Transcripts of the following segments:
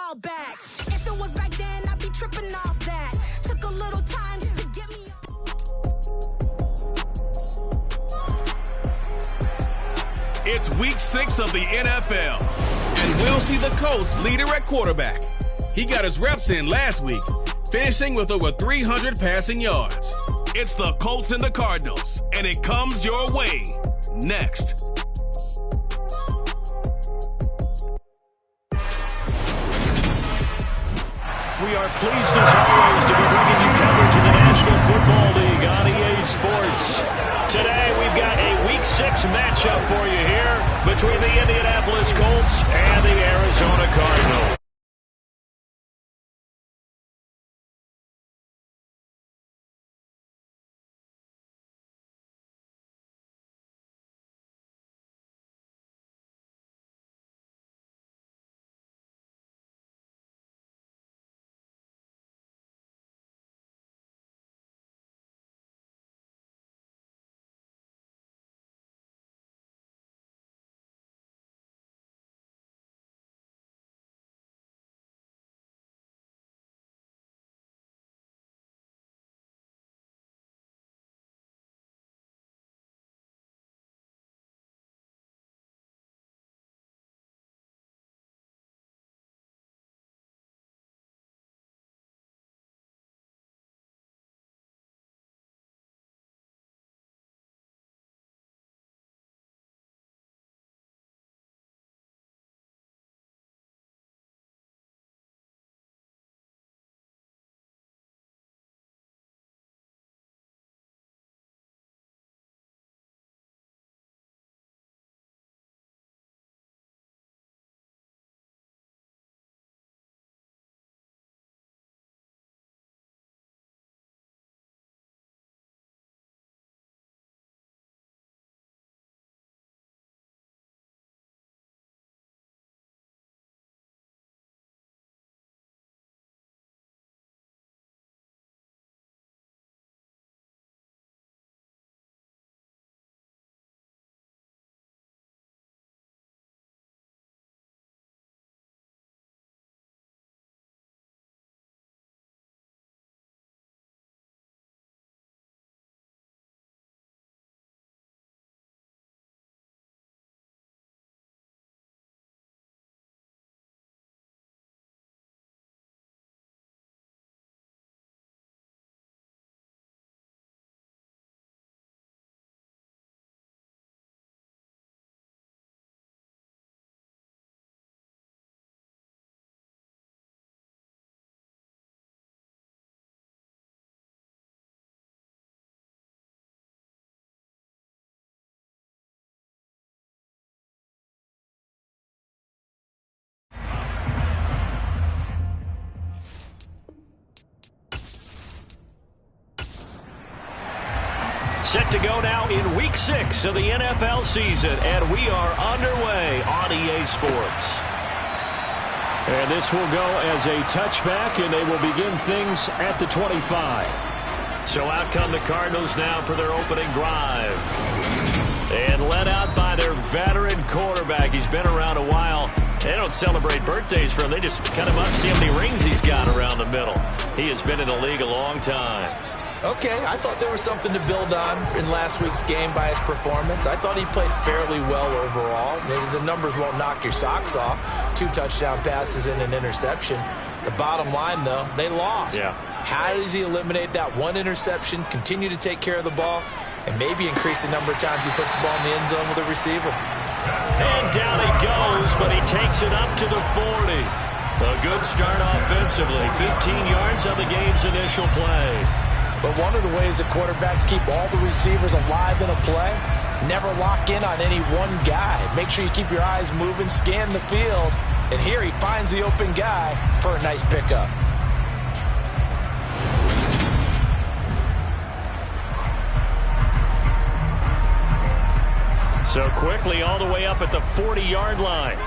ball back. If it was back then, I'd be tripping off that. Took a little time just to get me. It's week 6 of the NFL, and we'll see the Colts leader at quarterback. He got his reps in last week, finishing with over 300 passing yards. It's the Colts and the Cardinals, and it comes your way next. We are pleased as always to be bringing you coverage of the National Football League on EA Sports. Today we've got a Week 6 matchup for you here between the Indianapolis Colts and the Arizona Cardinals. Set to go now in Week 6 of the NFL season, and we are underway on EA Sports. And this will go as a touchback, and they will begin things at the 25. So out come the Cardinals now for their opening drive. And led out by their veteran quarterback. He's been around a while. They don't celebrate birthdays for him. They just cut him up, see how many rings he's got around the middle. He has been in the league a long time. Okay, I thought there was something to build on in last week's game by his performance. I thought he played fairly well overall. The numbers won't knock your socks off. 2 touchdown passes and an interception. The bottom line, though, they lost. Yeah. How does he eliminate that one interception, continue to take care of the ball, and maybe increase the number of times he puts the ball in the end zone with a receiver? And down he goes, but he takes it up to the 40. A good start offensively. 15 yards on the game's initial play. But one of the ways that quarterbacks keep all the receivers alive in a play, never lock in on any one guy. Make sure you keep your eyes moving, scan the field, and here he finds the open guy for a nice pickup. So quickly all the way up at the 40-yard line.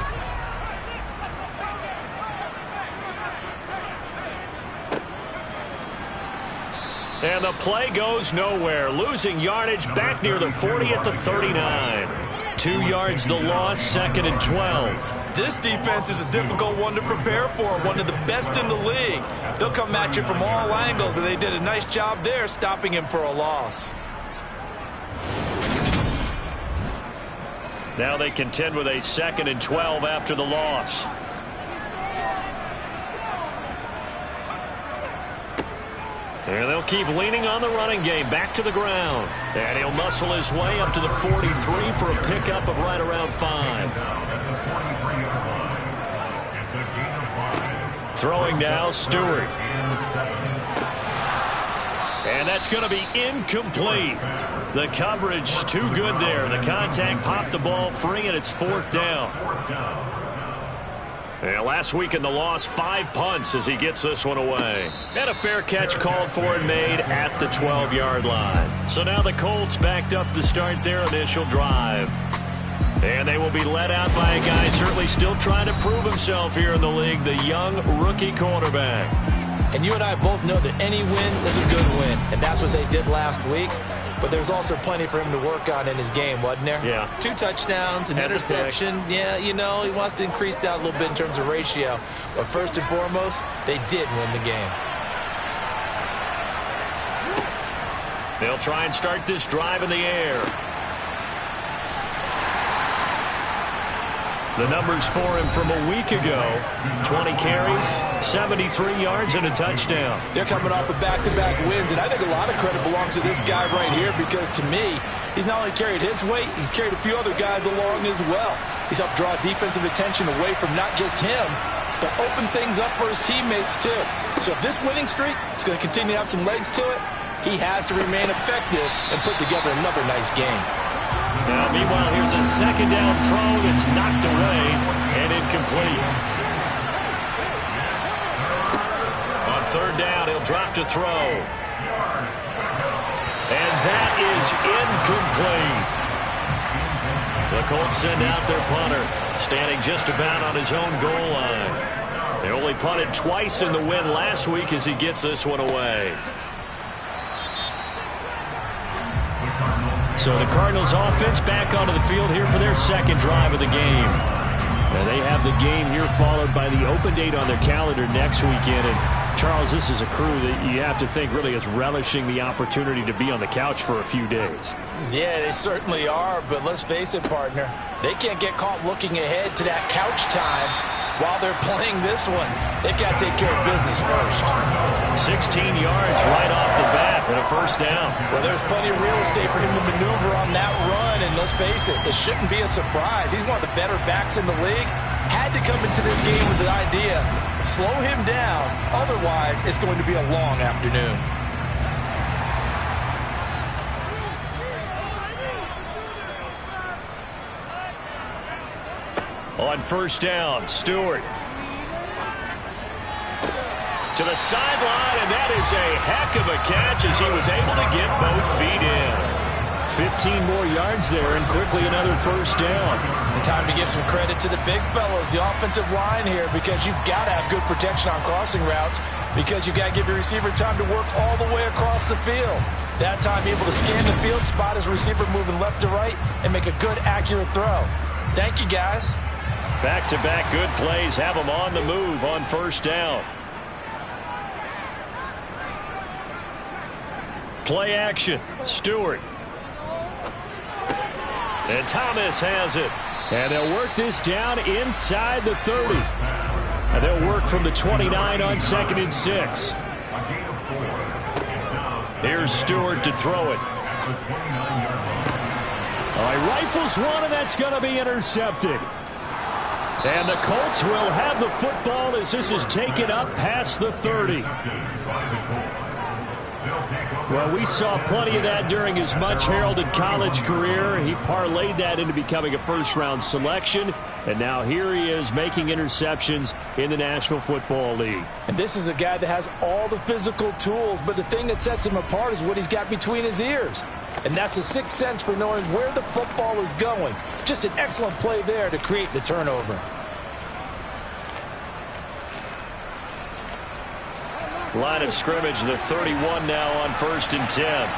And the play goes nowhere. Losing yardage back near the 40 at the 39. 2 yards the loss, 2nd and 12. This defense is a difficult one to prepare for, one of the best in the league. They'll come at you from all angles, and they did a nice job there stopping him for a loss. Now they contend with a 2nd and 12 after the loss. And they'll keep leaning on the running game. Back to the ground. And he'll muscle his way up to the 43 for a pickup of right around 5. Throwing now, Stewart. And that's going to be incomplete. The coverage too good there. The contact popped the ball free, and it's 4th down. And last week in the loss, 5 punts as he gets this one away. And a fair catch called for and made at the 12-yard line. So now the Colts backed up to start their initial drive. And they will be led out by a guy certainly still trying to prove himself here in the league, the young rookie quarterback. And you and I both know that any win is a good win, and that's what they did last week. But there's also plenty for him to work on in his game, wasn't there? Yeah. 2 touchdowns, an interception. Yeah, you know, he wants to increase that a little bit in terms of ratio. But first and foremost, they did win the game. They'll try and start this drive in the air. The numbers for him from a week ago: 20 carries, 73 yards, and a touchdown. They're coming off of back-to-back wins, and I think a lot of credit belongs to this guy right here because, to me, he's not only carried his weight, he's carried a few other guys along as well. He's helped draw defensive attention away from not just him, but open things up for his teammates, too. So if this winning streak is going to continue to have some legs to it, he has to remain effective and put together another nice game. Now, meanwhile, here's a 2nd down throw that's knocked away and incomplete. On 3rd down, he'll drop to throw. And that is incomplete. The Colts send out their punter, standing just about on his own goal line. They only punted twice in the win last week as he gets this one away. So the Cardinals offense back onto the field here for their 2nd drive of the game. And they have the game here followed by the open date on their calendar next weekend. And Charles, this is a crew that you have to think really is relishing the opportunity to be on the couch for a few days. Yeah, they certainly are, but let's face it, partner. They can't get caught looking ahead to that couch time while they're playing this one. They've got to take care of business first. 16 yards right off the bat and a 1st down. Well, there's plenty of real estate for him to maneuver on that run, and let's face it, it shouldn't be a surprise. He's one of the better backs in the league. Had to come into this game with the idea, slow him down, otherwise it's going to be a long afternoon. On 1st down, Stewart. To the sideline, and that is a heck of a catch as he was able to get both feet in. 15 more yards there, and quickly another 1st down. And time to give some credit to the big fellas, the offensive line here, because you've got to have good protection on crossing routes, because you've got to give your receiver time to work all the way across the field. That time able to scan the field, spot his receiver moving left to right, and make a good, accurate throw. Thank you, guys. Back-to-back good plays have him on the move on 1st down. Play action. Stewart. And Thomas has it. And they'll work this down inside the 30. And they'll work from the 29 on 2nd and 6. Here's Stewart to throw it. He rifles one, and that's going to be intercepted. And the Colts will have the football as this is taken up past the 30. Well, we saw plenty of that during his much-heralded college career. He parlayed that into becoming a first-round selection, and now here he is making interceptions in the National Football League. And this is a guy that has all the physical tools, but the thing that sets him apart is what he's got between his ears. And that's the sixth sense for knowing where the football is going. Just an excellent play there to create the turnover. Line of scrimmage, the 31 now on 1st and 10.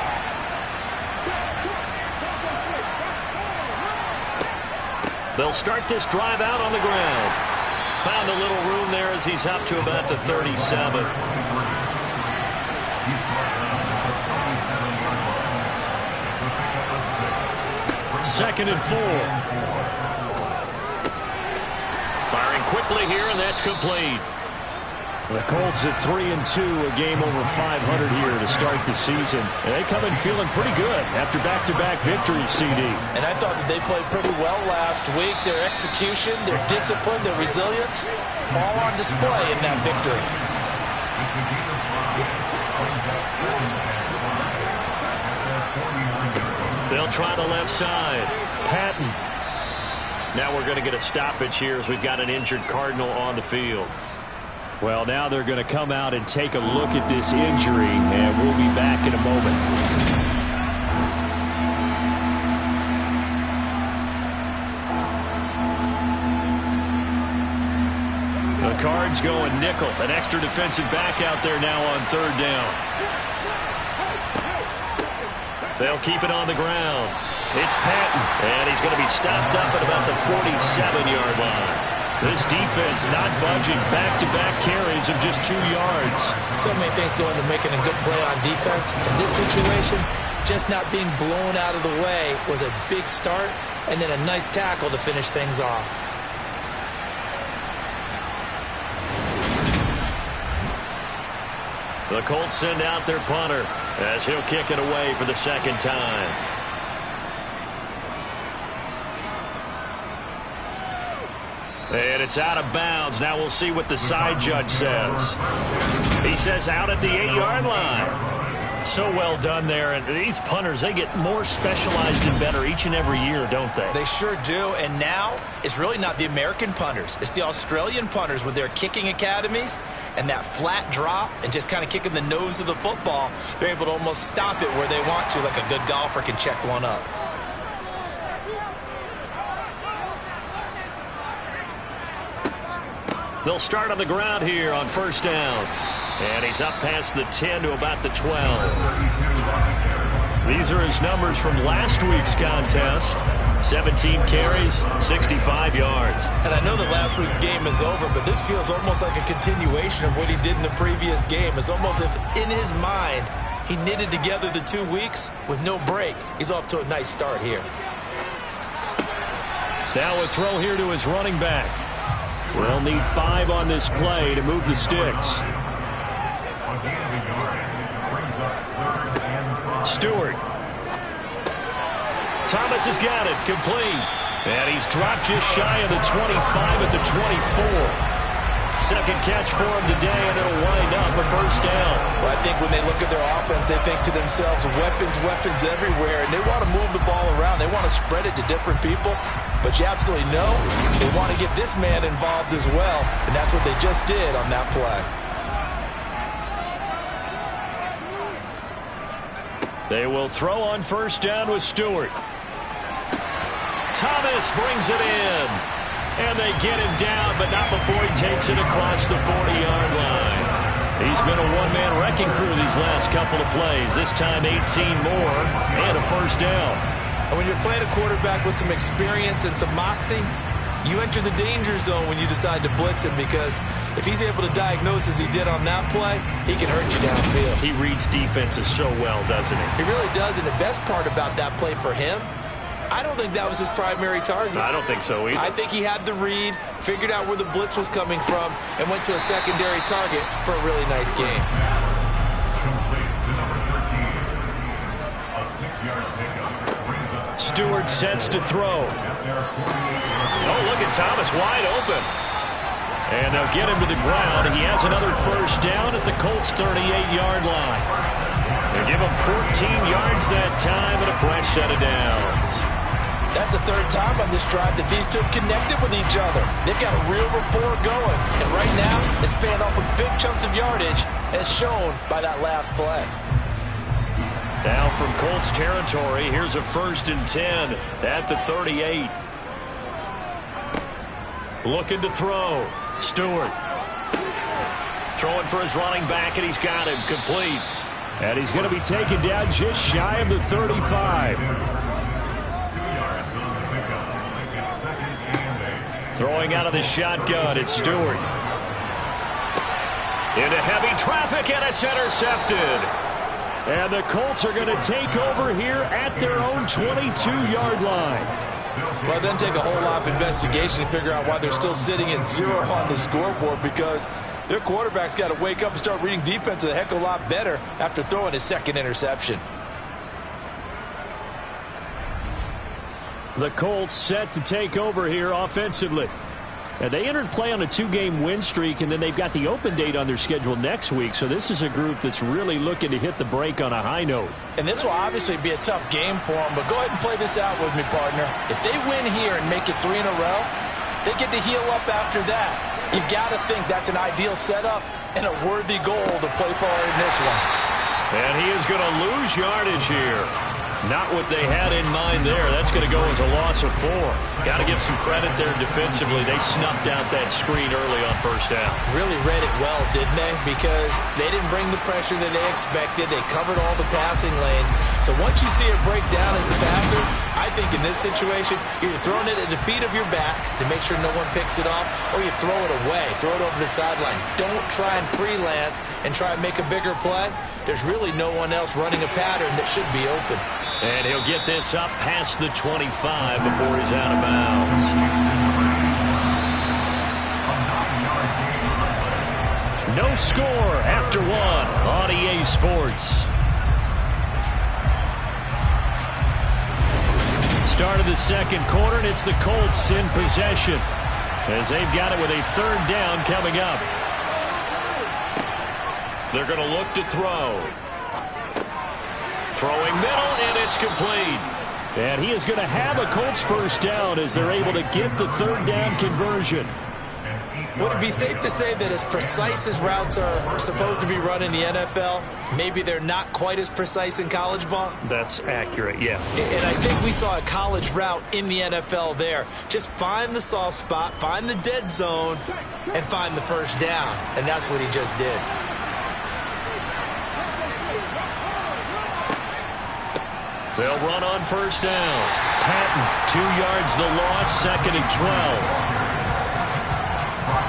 They'll start this drive out on the ground. Found a little room there as he's up to about the 37. Second and 4. Firing quickly here, and that's complete. The Colts at 3-2, a game over 500 here to start the season. And they come in feeling pretty good after back-to-back victories, CD. And I thought that they played pretty well last week. Their execution, their discipline, their resilience, all on display in that victory. They'll try the left side. Patton. Now we're going to get a stoppage here as we've got an injured Cardinal on the field. Well, now they're going to come out and take a look at this injury, and we'll be back in a moment. The Cards going nickel. An extra defensive back out there now on third down. They'll keep it on the ground. It's Patton, and he's going to be stopped up at about the 47-yard line. This defense not budging. Back-to-back carries of just 2 yards. So many things go into making a good play on defense. In this situation, just not being blown out of the way was a big start, and then a nice tackle to finish things off. The Colts send out their punter as he'll kick it away for the second time. And it's out of bounds. Now we'll see what the side judge says. He says out at the 8-yard line. So well done there. And these punters, they get more specialized and better each and every year, don't they? They sure do. And now it's really not the American punters. It's the Australian punters with their kicking academies and that flat drop and just kind of kicking the nose of the football. They're able to almost stop it where they want to, like a good golfer can check one up. They'll start on the ground here on first down. And he's up past the 10 to about the 12. These are his numbers from last week's contest. 17 carries, 65 yards. And I know that last week's game is over, but this feels almost like a continuation of what he did in the previous game. It's almost as if in his mind he knitted together the 2 weeks with no break. He's off to a nice start here. Now a throw here to his running back. We'll need 5 on this play to move the sticks. Stewart. Thomas has got it. Complete. And he's dropped just shy of the 25 at the 24. Second catch for him today, and it'll wind up a first down. Well, I think when they look at their offense, they think to themselves, weapons everywhere, and they want to move the ball around. They want to spread it to different people. But you absolutely know they want to get this man involved as well, and that's what they just did on that play. They will throw on first down with Stewart. Thomas brings it in. And they get him down, but not before he takes it across the 40-yard line. He's been a one-man wrecking crew these last couple of plays. This time 18 more and a first down. And when you're playing a quarterback with some experience and some moxie, you enter the danger zone when you decide to blitz him, because if he's able to diagnose as he did on that play, he can hurt you downfield. He reads defenses so well, doesn't he? He really does, and the best part about that play for him, I don't think that was his primary target. I don't think so either. I think he had the read, figured out where the blitz was coming from, and went to a secondary target for a really nice game. Stewart sets to throw. Oh, look at Thomas wide open. And they'll get him to the ground. He has another first down at the Colts' 38-yard line. They give him 14 yards that time and a fresh set of downs. That's the third time on this drive that these two have connected with each other. They've got a real rapport going. And right now, it's paying off with big chunks of yardage, as shown by that last play. Now from Colts territory, here's a 1st and 10 at the 38. Looking to throw. Stewart. Throwing for his running back, and he's got him complete. And he's going to be taken down just shy of the 35. Throwing out of the shotgun, it's Stewart. Into heavy traffic, and it's intercepted. And the Colts are going to take over here at their own 22-yard line. Well, it doesn't take a whole lot of investigation to figure out why they're still sitting at 0 on the scoreboard, because their quarterback's got to wake up and start reading defense a heck of a lot better after throwing his second interception. The Colts set to take over here offensively. And they entered play on a 2-game win streak, and then they've got the open date on their schedule next week. So this is a group that's really looking to hit the break on a high note. And this will obviously be a tough game for them, but go ahead and play this out with me, partner. If they win here and make it 3 in a row, they get to heal up after that. You've got to think that's an ideal setup and a worthy goal to play for in this one. And he is going to lose yardage here. Not what they had in mind there. That's going to go as a loss of 4. Got to give some credit there defensively. They snuffed out that screen early on first down. Really read it well, didn't they? Because they didn't bring the pressure that they expected. They covered all the passing lanes. So once you see it break down as the passer, I think in this situation, you're throwing it at the feet of your back to make sure no one picks it off, or you throw it away, throw it over the sideline. Don't try and freelance and try and make a bigger play. There's really no one else running a pattern that should be open. And he'll get this up past the 25 before he's out of bounds. No score after 1 on EA Sports. Start of the second quarter, and it's the Colts in possession as they've got it with a 3rd down coming up. They're going to look to throw. Throwing middle, and it's complete. And he is going to have a Colts first down as they're able to get the 3rd down conversion. Would it be safe to say that as precise as routes are supposed to be run in the NFL, maybe they're not quite as precise in college ball? That's accurate, yeah. And I think we saw a college route in the NFL there. Just find the soft spot, find the dead zone, and find the first down. And that's what he just did. They'll run on first down. Patton, 2 yards the loss, 2nd and 12.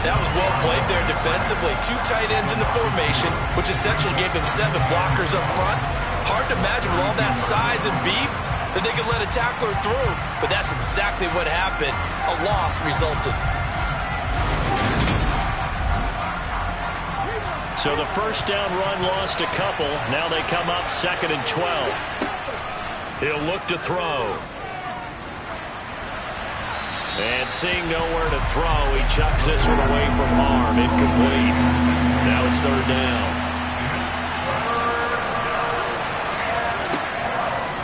That was well played there defensively. 2 tight ends in the formation, which essentially gave them 7 blockers up front. Hard to imagine with all that size and beef that they could let a tackler through, but that's exactly what happened. A loss resulted. So the first down run lost a couple. Now they come up 2nd and 12. He'll look to throw. And seeing nowhere to throw, he chucks this one away from harm. Incomplete. Now it's 3rd down.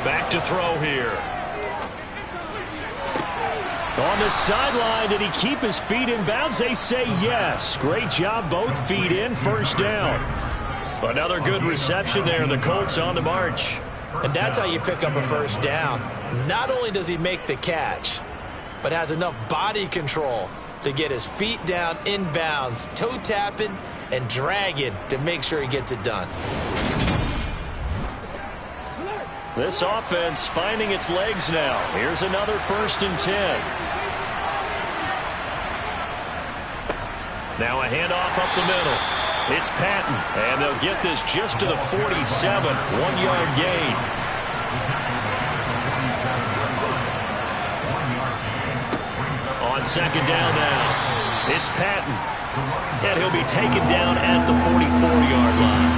Back to throw here. On the sideline, did he keep his feet in bounds? They say yes. Great job, both feet in, first down. Another good reception there. The Colts on the march. And that's how you pick up a first down. Not only does he make the catch, but has enough body control to get his feet down in bounds, toe tapping and dragging to make sure he gets it done. This offense finding its legs now. Here's another 1st and 10. Now a handoff up the middle. It's Patton, and they'll get this just to the 47, 1-yard gain. On 2nd down now, it's Patton, and he'll be taken down at the 44-yard line.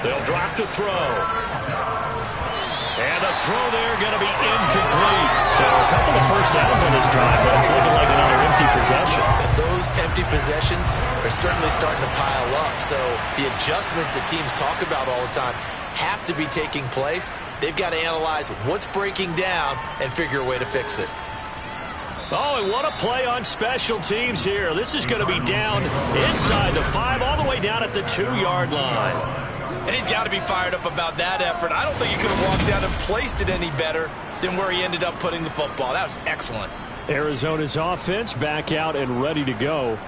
They'll drop to throw. And a throw there going to be incomplete. So a couple of first downs on this drive, but it's looking like another empty possession. And those empty possessions are certainly starting to pile up. So the adjustments that teams talk about all the time have to be taking place. They've got to analyze what's breaking down and figure a way to fix it. Oh, and what a play on special teams here. This is going to be down inside the 5, all the way down at the 2-yard line. And he's got to be fired up about that effort. I don't think he could have walked out and placed it any better than where he ended up putting the football. That was excellent. Arizona's offense back out and ready to go.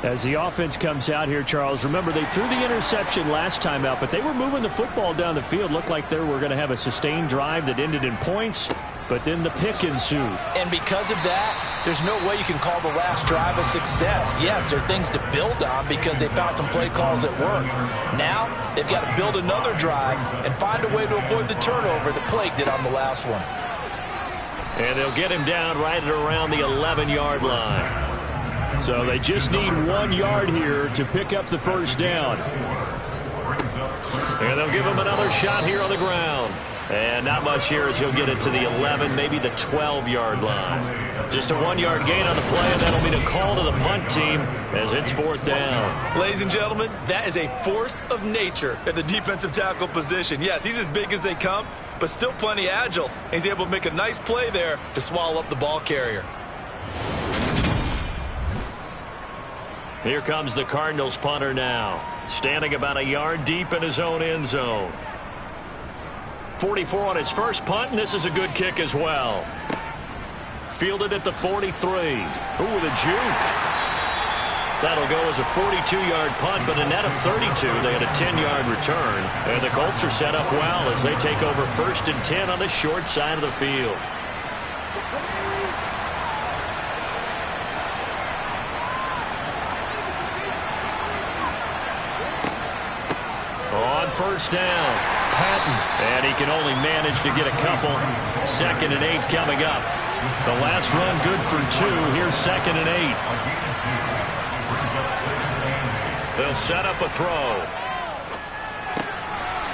As the offense comes out here, Charles, remember they threw the interception last time out, but they were moving the football down the field. Looked like they were going to have a sustained drive that ended in points. but then the pick ensued. And because of that, there's no way you can call the last drive a success. Yes, there are things to build on because they found some play calls that work. Now, they've got to build another drive and find a way to avoid the turnover that Plague did on the last one. And they'll get him down right at around the 11-yard line. So they just need 1 yard here to pick up the first down. And they'll give him another shot here on the ground. And not much here as he'll get it to the 11, maybe the 12-yard line. Just a 1-yard gain on the play, and that'll mean a call to the punt team as it's 4th down. Ladies and gentlemen, that is a force of nature at the defensive tackle position. Yes, he's as big as they come, but still plenty agile. He's able to make a nice play there to swallow up the ball carrier. Here comes the Cardinals punter now, standing about a yard deep in his own end zone. 44 on his first punt, and this is a good kick as well. Fielded at the 43. Ooh, with a juke. That'll go as a 42-yard punt, but a net of 32. They had a 10-yard return. And the Colts are set up well as they take over 1st and 10 on the short side of the field. On 1st down, Patton, and he can only manage to get a couple. 2nd and 8 coming up. The last run good for 2. Here's 2nd and 8. They'll set up a throw.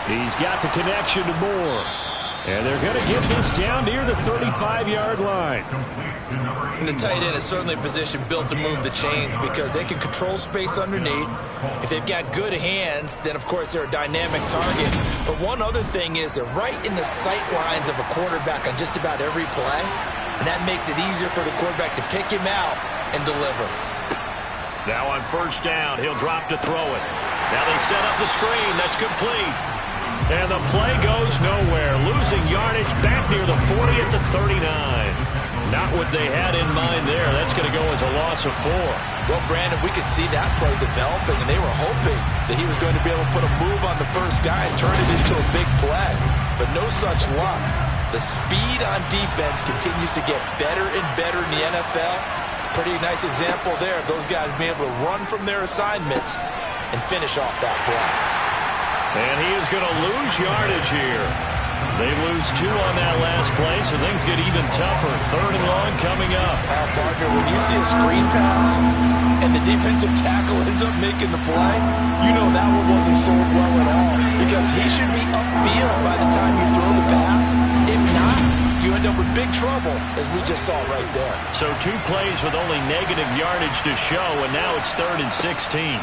He's got the connection to Moore. And they're going to get this down near the 35-yard line. And the tight end is certainly a position built to move the chains because they can control space underneath. If they've got good hands, then, of course, they're a dynamic target. But one other thing is they're right in the sight lines of a quarterback on just about every play, and that makes it easier for the quarterback to pick him out and deliver. Now on 1st down, he'll drop to throw it. Now they set up the screen. That's complete. And the play goes nowhere. Losing yardage back near the 40 at the 39. Not what they had in mind there. That's going to go as a loss of 4. Well, Brandon, we could see that play developing, and they were hoping that he was going to be able to put a move on the first guy and turn it into a big play. But no such luck. The speed on defense continues to get better and better in the NFL. Pretty nice example there of those guys being able to run from their assignments and finish off that play. And he is going to lose yardage here. They lose 2 on that last play, so things get even tougher. 3rd and long coming up. Partner, when you see a screen pass and the defensive tackle ends up making the play, you know that one wasn't sold well at all because he should be upfield by the time you throw the pass. If not, you end up with big trouble, as we just saw right there. So 2 plays with only negative yardage to show, and now it's 3rd and 16.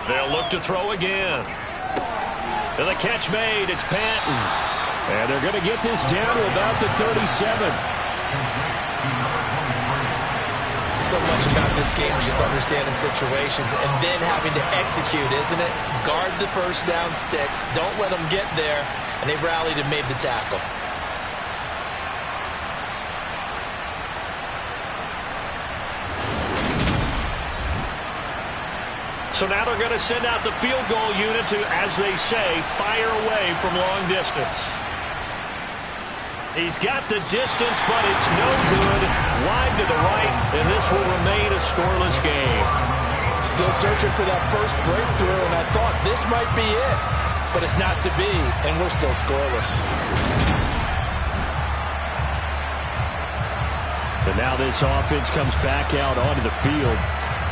They'll look to throw again. And the catch made, it's Patton. And they're going to get this down to about the 37. So much about this game is just understanding situations and then having to execute, isn't it? Guard the first down sticks. Don't let them get there. And they rallied and made the tackle. So now they're going to send out the field goal unit to, as they say, fire away from long distance. He's got the distance, but it's no good. Wide to the right, and this will remain a scoreless game. Still searching for that first breakthrough, and I thought this might be it. But it's not to be, and we're still scoreless. But now this offense comes back out onto the field.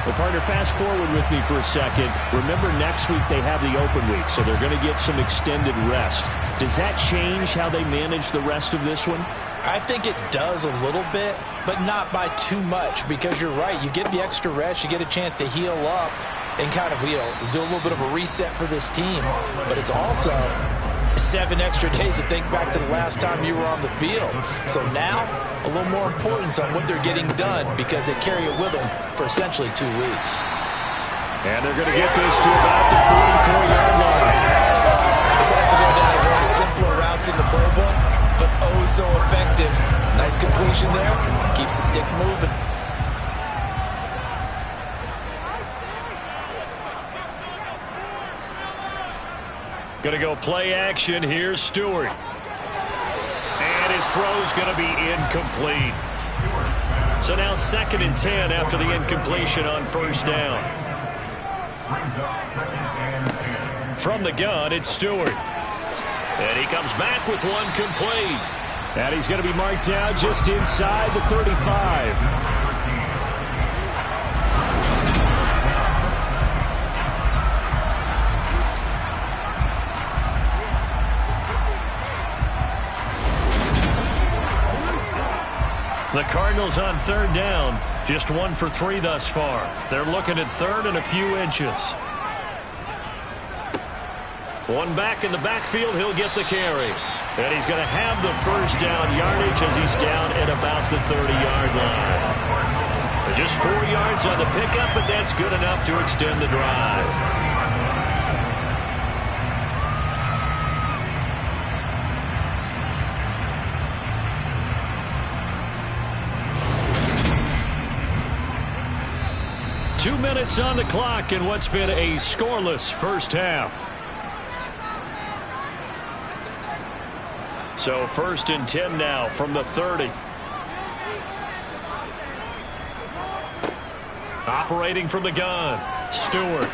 Well, partner, fast forward with me for a second. Remember, next week they have the open week, so they're going to get some extended rest. Does that change how they manage the rest of this one? I think it does a little bit, but not by too much, because you're right. You get the extra rest, you get a chance to heal up and kind of, do a little bit of a reset for this team. But it's also 7 extra days to think back to the last time you were on the field. So now, a little more importance on what they're getting done because they carry it with them for essentially 2 weeks. And they're going to get this to about the 44-yard line. This has to go down as one of the simpler routes in the playbook, but oh so effective. Nice completion there. Keeps the sticks moving. Going to go play action. Here's Stewart. And his throw's going to be incomplete. So now 2nd and 10 after the incompletion on first down. From the gun, it's Stewart. And he comes back with one complete. And he's going to be marked down just inside the 35. The Cardinals on 3rd down, just 1 for 3 thus far. They're looking at 3rd and a few inches. One back in the backfield, he'll get the carry. And he's going to have the first down yardage as he's down at about the 30-yard line. Just 4 yards on the pickup, but that's good enough to extend the drive. Two minutes on the clock in what's been a scoreless first half. So 1st and 10 now from the 30. Operating from the gun, Stewart.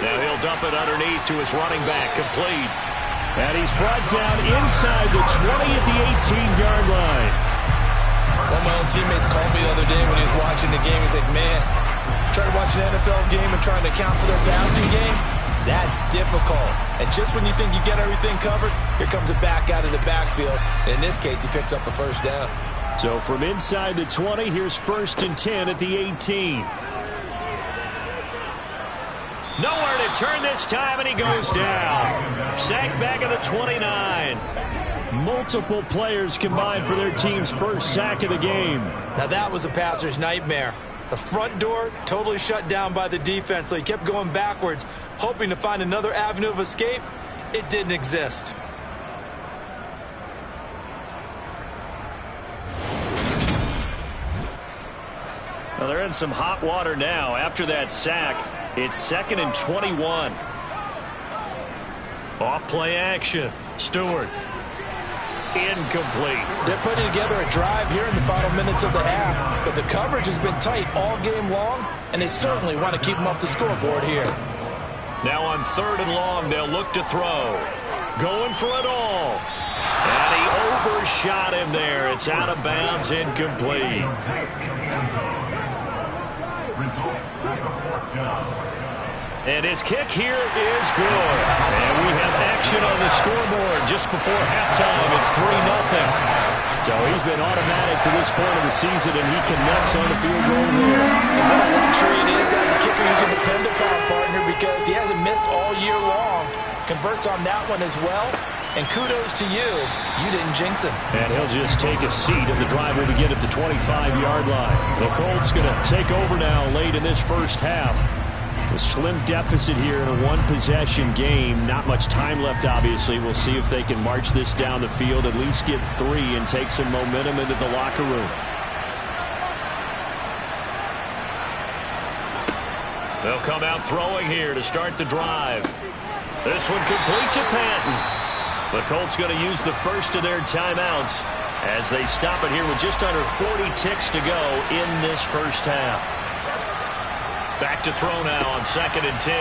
Now he'll dump it underneath to his running back, complete. And he's brought down inside the 20 at the 18-yard line. One of my own teammates called me the other day when he was watching the game. He's like, man, trying to watch an NFL game and trying to account for their passing game, that's difficult. And just when you think you get everything covered, here comes it back out of the backfield. In this case, he picks up a first down. So from inside the 20, here's 1st and 10 at the 18. Nowhere to turn this time, and he goes down. Sacked back at the 29. Multiple players combined for their team's first sack of the game. Now that was a passer's nightmare. The front door totally shut down by the defense, so he kept going backwards, hoping to find another avenue of escape. It didn't exist. Well, they're in some hot water now. After that sack, it's 2nd and 21. Off play action. Stewart. Incomplete. They're putting together a drive here in the final minutes of the half, but the coverage has been tight all game long, and they certainly want to keep them off the scoreboard here. Now on 3rd and long, they'll look to throw. Going for it all. And he overshot him there. It's out of bounds, incomplete. And his kick here is good. And we have action on the scoreboard just before halftime. It's 3-0. So he's been automatic to this point of the season, and he connects on the field goal there. And what a luxury it is to have a kicker you can depend upon, partner, because he hasn't missed all year long. Converts on that one as well. And kudos to you. You didn't jinx him. And he'll just take a seat, and the drive will begin at the 25-yard line. The Colts going to take over now late in this first half. A slim deficit here in a one-possession game. Not much time left, obviously. We'll see if they can march this down the field, at least get 3, and take some momentum into the locker room. They'll come out throwing here to start the drive. This one complete to Patton. The Colts going to use the first of their timeouts as they stop it here with just under 40 ticks to go in this first half. Back to throw now on 2nd and 10.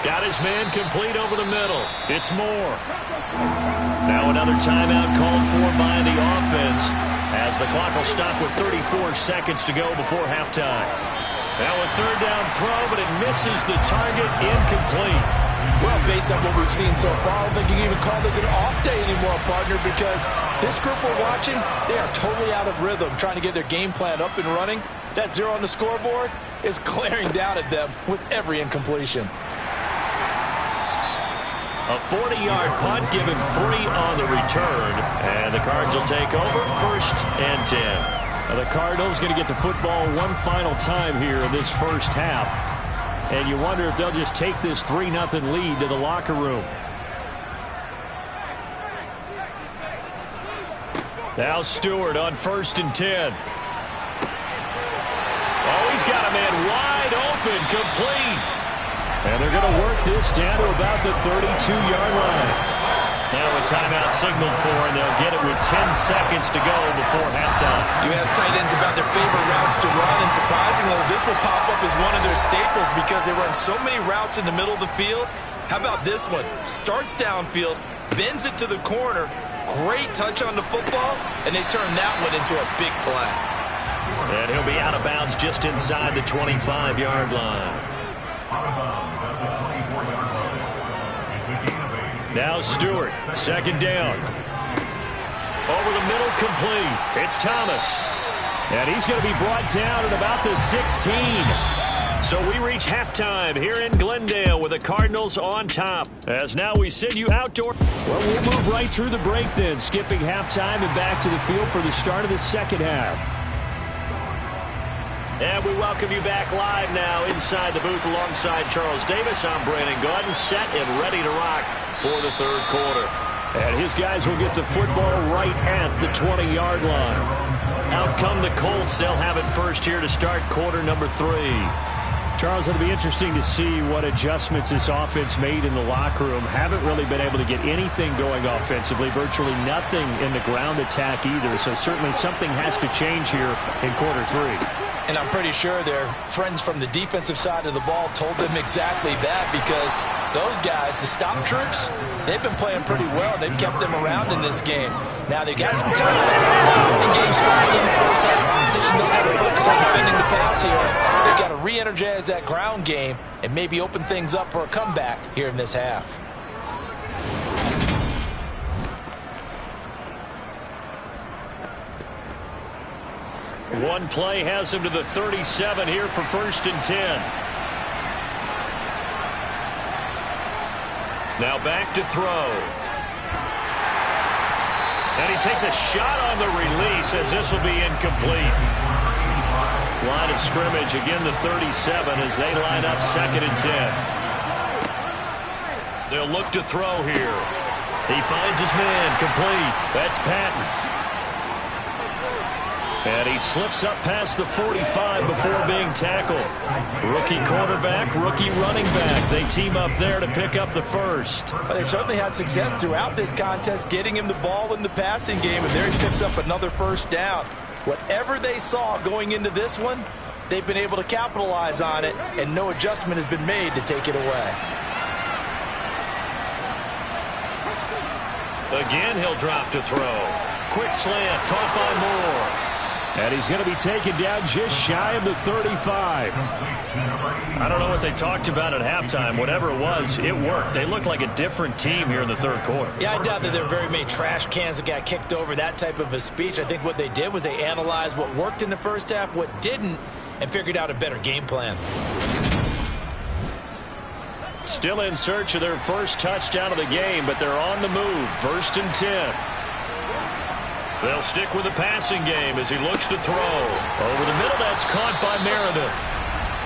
Got his man complete over the middle. It's Moore. Now another timeout called for by the offense as the clock will stop with 34 seconds to go before halftime. Now a 3rd down throw, but it misses the target, incomplete. Well, based on what we've seen so far, I don't think you can even call this an off day anymore, partner, because this group we're watching, they are totally out of rhythm, trying to get their game plan up and running. That 0 on the scoreboard is glaring down at them with every incompletion. A 40-yard punt, given 3 on the return, and the Cards will take over 1st and 10. Now the Cardinals going to get the football one final time here in this first half. And you wonder if they'll just take this 3-0 lead to the locker room. Now Stewart on 1st and 10. Oh, he's got a man wide open, complete. And they're going to work this down to about the 32-yard line. Now a timeout signaled for, and they'll get it with 10 seconds to go before halftime. You ask tight ends about their favorite routes to run, and surprisingly, this will pop up as one of their staples because they run so many routes in the middle of the field. How about this one? Starts downfield, bends it to the corner, great touch on the football, and they turn that one into a big play. And he'll be out of bounds just inside the 25-yard line. Now Stewart, second down. Over the middle, complete. It's Thomas. And he's going to be brought down at about the 16. So we reach halftime here in Glendale with the Cardinals on top. As now we send you outdoor. Well, we'll move right through the break then, skipping halftime and back to the field for the start of the second half. And we welcome you back live now inside the booth alongside Charles Davis. I'm Brandon Gordon, set and ready to rock for the third quarter. And his guys will get the football right at the 20-yard line. Out come the Colts. They'll have it first here to start quarter number 3. Charles, it'll be interesting to see what adjustments this offense made in the locker room. Haven't really been able to get anything going offensively, virtually nothing in the ground attack either. So certainly something has to change here in quarter 3. And I'm pretty sure their friends from the defensive side of the ball told them exactly that, because those guys, the stop troops, they've been playing pretty well. They've kept them around in this game. Now they got some time. The game started in the first half. Opposition doesn't have to focus on defending the pass here. They've got to re-energize that ground game and maybe open things up for a comeback here in this half. One play has him to the 37 here for 1st and 10. Now back to throw. And he takes a shot on the release as this will be incomplete. Line of scrimmage, again the 37 as they line up 2nd and 10. They'll look to throw here. He finds his man, complete. That's Patton. And he slips up past the 45 before being tackled. Rookie quarterback, rookie running back. They team up there to pick up the first. Well, they certainly had success throughout this contest getting him the ball in the passing game, and there he picks up another first down. Whatever they saw going into this one, they've been able to capitalize on it, and no adjustment has been made to take it away. Again, he'll drop to throw. Quick slant, caught by Moore. And he's going to be taken down just shy of the 35. I don't know what they talked about at halftime. Whatever it was, it worked. They look like a different team here in the third quarter. Yeah, I doubt that there were very many trash cans that got kicked over, that type of a speech. I think what they did was they analyzed what worked in the first half, what didn't, and figured out a better game plan. Still in search of their first touchdown of the game, but they're on the move. 1st and 10. They'll stick with the passing game as he looks to throw. Over the middle, that's caught by Meredith.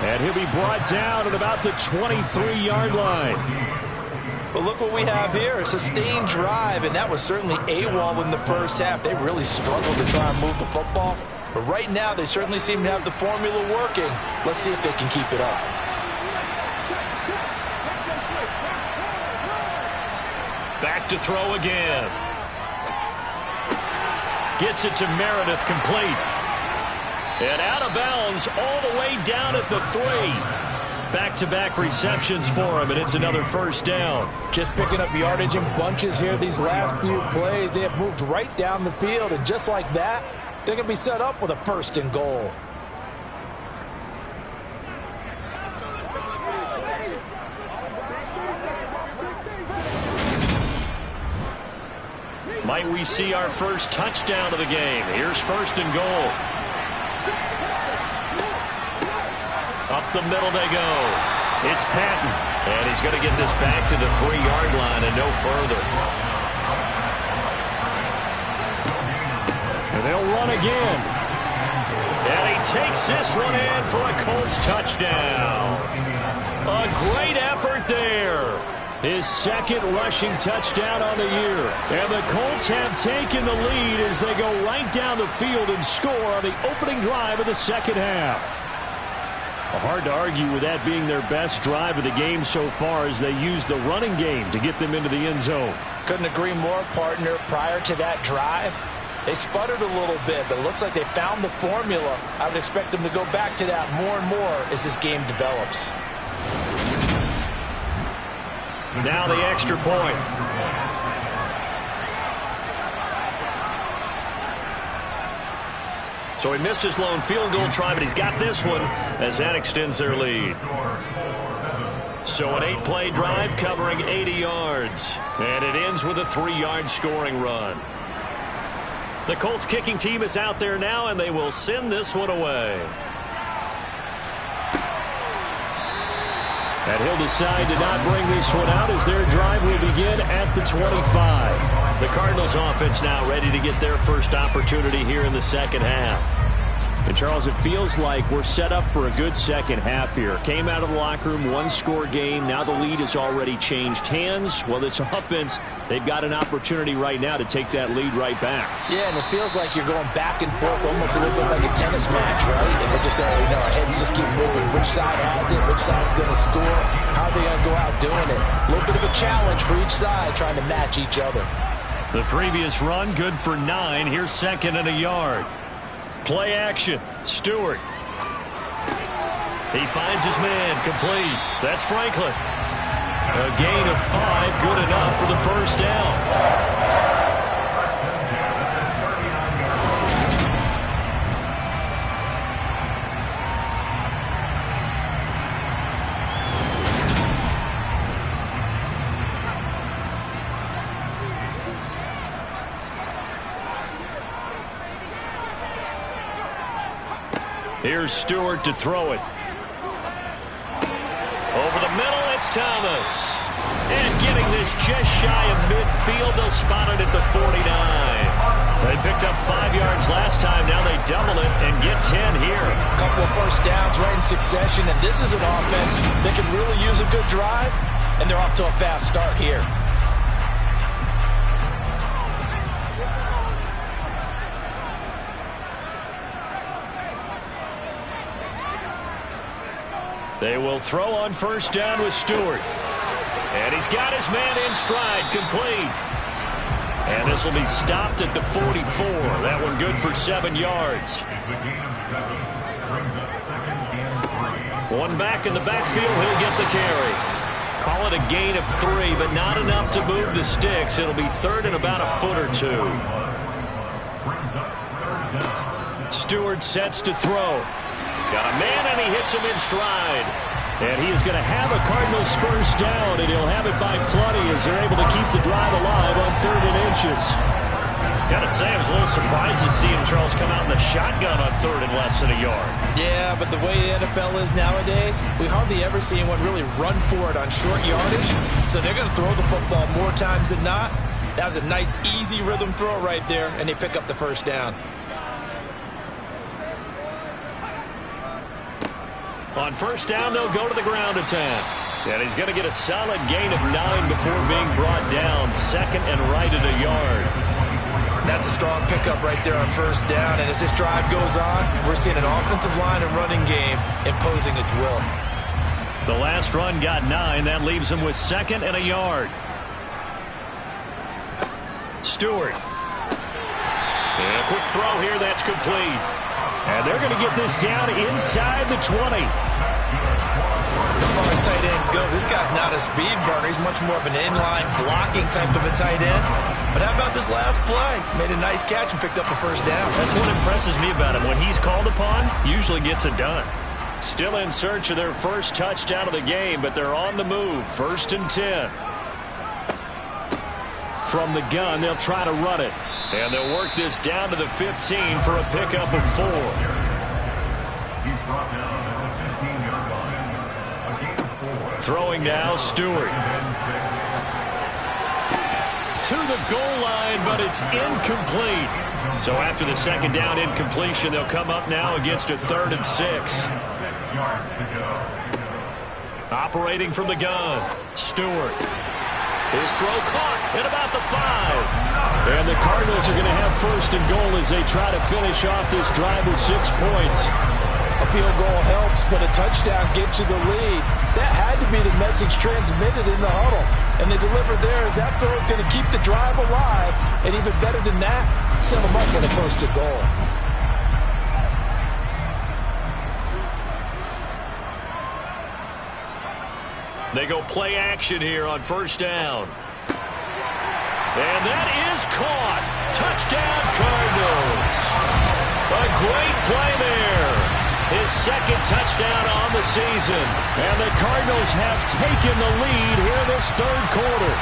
And he'll be brought down at about the 23-yard line. But look what we have here, a sustained drive, and that was certainly AWOL in the first half. They really struggled to try and move the football. But right now, they certainly seem to have the formula working. Let's see if they can keep it up. Back to throw again. Gets it to Meredith, complete. And out of bounds all the way down at the 3. Back-to-back receptions for him, and it's another first down. Just picking up yardage in bunches here these last few plays. They have moved right down the field, and just like that, they're going to be set up with a 1st and goal. Might we see our first touchdown of the game? Here's 1st and goal. Up the middle they go. It's Patton. And he's going to get this back to the 3-yard line and no further. And they'll run again. And he takes this one in for a Colts touchdown. A great effort there. His 2nd rushing touchdown on the year. And the Colts have taken the lead as they go right down the field and score on the opening drive of the second half. Hard to argue with that being their best drive of the game so far as they use the running game to get them into the end zone. Couldn't agree more, partner. Prior to that drive, they sputtered a little bit, but it looks like they found the formula. I would expect them to go back to that more and more as this game develops. Now the extra point. So he missed his lone field goal try, but he's got this one as that extends their lead. So an 8-play drive covering 80 yards. And it ends with a 3-yard scoring run. The Colts kicking team is out there now, and they will send this one away. And he'll decide to not bring this one out as their drive will begin at the 25. The Cardinals offense now ready to get their first opportunity here in the second half. And, Charles, it feels like we're set up for a good second half here. Came out of the locker room, one-score game. Now the lead has already changed hands. Well, this offense, they've got an opportunity right now to take that lead right back. Yeah, and it feels like you're going back and forth, almost a little bit like a tennis match, right? And we're just, our heads just keep moving. Which side has it? Which side's going to score? How are they going to go out doing it? A little bit of a challenge for each side, trying to match each other. The previous run, good for 9. Here's second and a yard. Play action. Stewart. He finds his man. Complete. That's Franklin. A gain of 5. Good enough for the first down. Here's Stewart to throw it. Over the middle, it's Thomas. And getting this just shy of midfield, they'll spot it at the 49. They picked up 5 yards last time. Now they double it and get 10 here. A couple of first downs right in succession, and this is an offense that can really use a good drive, and they're off to a fast start here. They will throw on first down with Stewart. And he's got his man in stride, complete. And this will be stopped at the 44. That one good for 7 yards. One back in the backfield, he'll get the carry. Call it a gain of 3, but not enough to move the sticks. It'll be third and about a foot or 2. Stewart sets to throw. Got a man, and he hits him in stride. And he is going to have a Cardinals first down, and he'll have it by plenty as they're able to keep the drive alive on 3rd and inches. Got to say, I was a little surprised to see him, Charles, come out in the shotgun on 3rd and less than a yard. Yeah, but the way the NFL is nowadays, we hardly ever see anyone really run for it on short yardage. So they're going to throw the football more times than not. That was a nice, easy rhythm throw right there, and they pick up the first down. On first down, they'll go to the ground attack. And he's going to get a solid gain of 9 before being brought down. 2nd and right at a yard. That's a strong pickup right there on first down. And as this drive goes on, we're seeing an offensive line and running game imposing its will. The last run got 9. That leaves him with 2nd and a yard. Stewart. And a quick throw here. That's complete. And they're going to get this down inside the 20. As far as tight ends go, this guy's not a speed burner. He's much more of an inline blocking type of a tight end. But how about this last play? Made a nice catch and picked up a first down. That's what impresses me about him. When he's called upon, usually gets it done. Still in search of their first touchdown of the game, but they're on the move. 1st and 10. From the gun, they'll try to run it. And they'll work this down to the 15 for a pickup of 4. Throwing now, Stewart. To the goal line, but it's incomplete. So after the second down incompletion, they'll come up now against a 3rd and 6. Operating from the gun, Stewart. His throw caught at about the 5. And the Cardinals are going to have 1st and goal as they try to finish off this drive with 6 points. A field goal helps, but a touchdown gets you the lead. That had to be the message transmitted in the huddle. And they delivered there as that throw is going to keep the drive alive. And even better than that, set them up with a first and goal. They go play action here on first down. And that is caught. Touchdown, Cardinals. A great play there. His second touchdown on the season. And the Cardinals have taken the lead here this third quarter.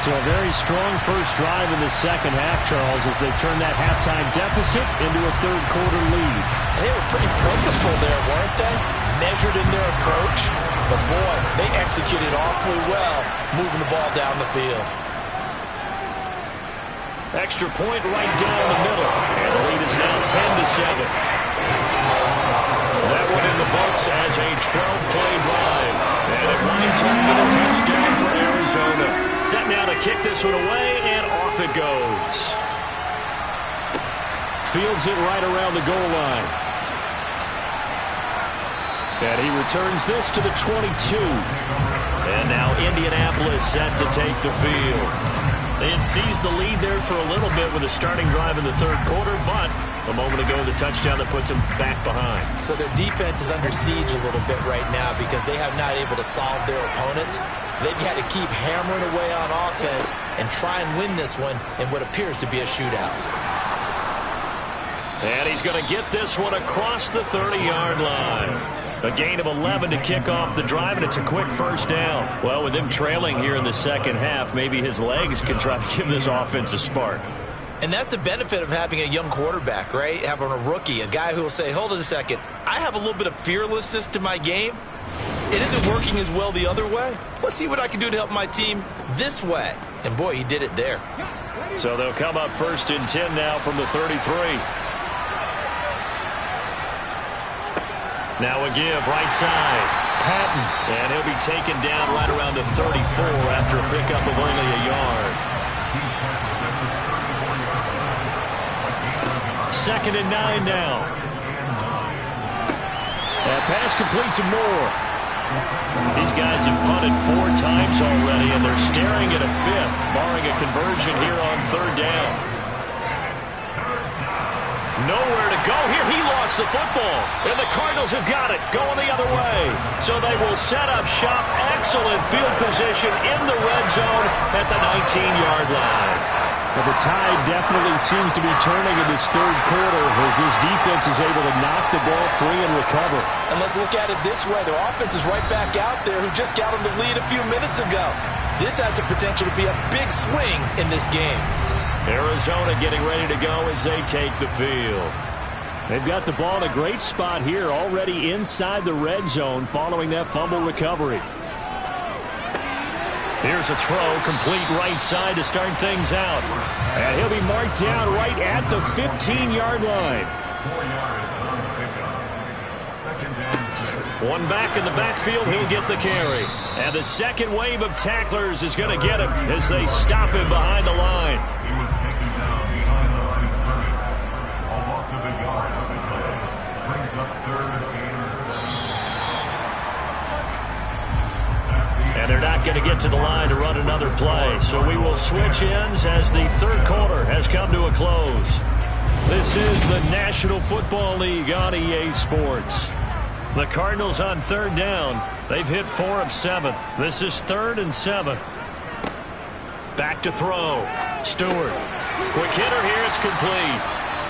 So a very strong first drive in the second half, Charles, as they turn that halftime deficit into a third quarter lead. They were pretty purposeful there, weren't they? Measured in their approach. But boy, they executed awfully well, moving the ball down the field. Extra point right down the middle. And the lead is now 10-7. That one in the books as a 12-play drive. And it winds up in a touchdown for Arizona. Set now to kick this one away, and off it goes. Fields it right around the goal line. And he returns this to the 22. And now Indianapolis set to take the field. They had seized the lead there for a little bit with a starting drive in the third quarter, but a moment ago the touchdown that puts them back behind. So their defense is under siege a little bit right now because they have not able to solve their opponents. So they've got to keep hammering away on offense and try and win this one in what appears to be a shootout. And he's going to get this one across the 30-yard line. A gain of 11 to kick off the drive, and it's a quick first down. Well, with him trailing here in the second half, maybe his legs can try to give this offense a spark. And that's the benefit of having a young quarterback, right? Having a rookie, a guy who will say, hold it a second, I have a little bit of fearlessness to my game. It isn't working as well the other way. Let's see what I can do to help my team this way. And boy, he did it there. So they'll come up first and 10 now from the 33. Now a give, right side. Patton, and he'll be taken down right around the 34 after a pickup of only a yard. Second and 9 now. That pass complete to Moore. These guys have punted 4 times already, and they're staring at a fifth, barring a conversion here on third down. Nowhere to go here. He lost the football. And the Cardinals have got it going the other way. So they will set up shop. Excellent field position in the red zone at the 19-yard line. Well, the tide definitely seems to be turning in this third quarter as this defense is able to knock the ball free and recover. And let's look at it this way. Their offense is right back out there who just got them the lead a few minutes ago. This has the potential to be a big swing in this game. Arizona getting ready to go as they take the field. They've got the ball in a great spot here, already inside the red zone following that fumble recovery. Here's a throw, complete right side to start things out. And he'll be marked down right at the 15-yard line. One back in the backfield, he'll get the carry. And the second wave of tacklers is going to get him as they stop him behind the line. And they're not going to get to the line to run another play. So we will switch ends as the third quarter has come to a close. This is the National Football League on EA Sports. The Cardinals on third down. They've hit 4 of 7. This is 3rd and 7. Back to throw. Stewart. Quick hitter here. It's complete.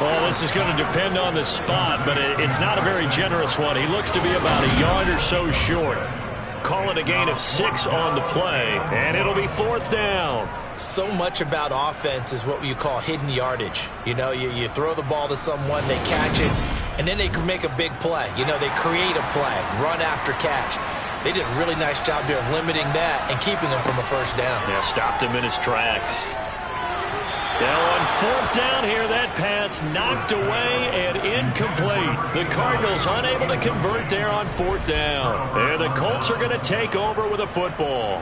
Well, this is going to depend on the spot, but it's not a very generous one. He looks to be about a yard or so short. Call it a gain of 6 on the play, and it'll be 4th down. So much about offense is what you call hidden yardage. You know, you throw the ball to someone, they catch it, and then they can make a big play. You know, they create a play, run after catch. They did a really nice job there of limiting that and keeping him from a first down. Yeah, stopped him in his tracks. Now on 4th down here, that pass knocked away and incomplete. The Cardinals unable to convert there on 4th down. And the Colts are going to take over with a football.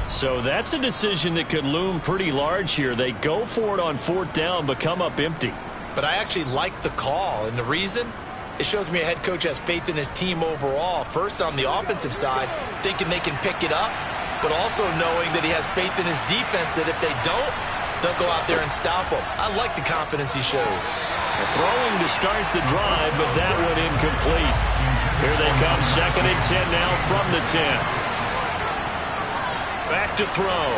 So that's a decision that could loom pretty large here. They go for it on 4th down, but come up empty. But I actually like the call, and the reason? It shows me a head coach has faith in his team overall. First on the offensive side, thinking they can pick it up, but also knowing that he has faith in his defense that if they don't, they'll go out there and stop them. I like the confidence he showed. Throwing to start the drive, but that one incomplete. Here they come, 2nd and 10 now from the 10. Back to throw.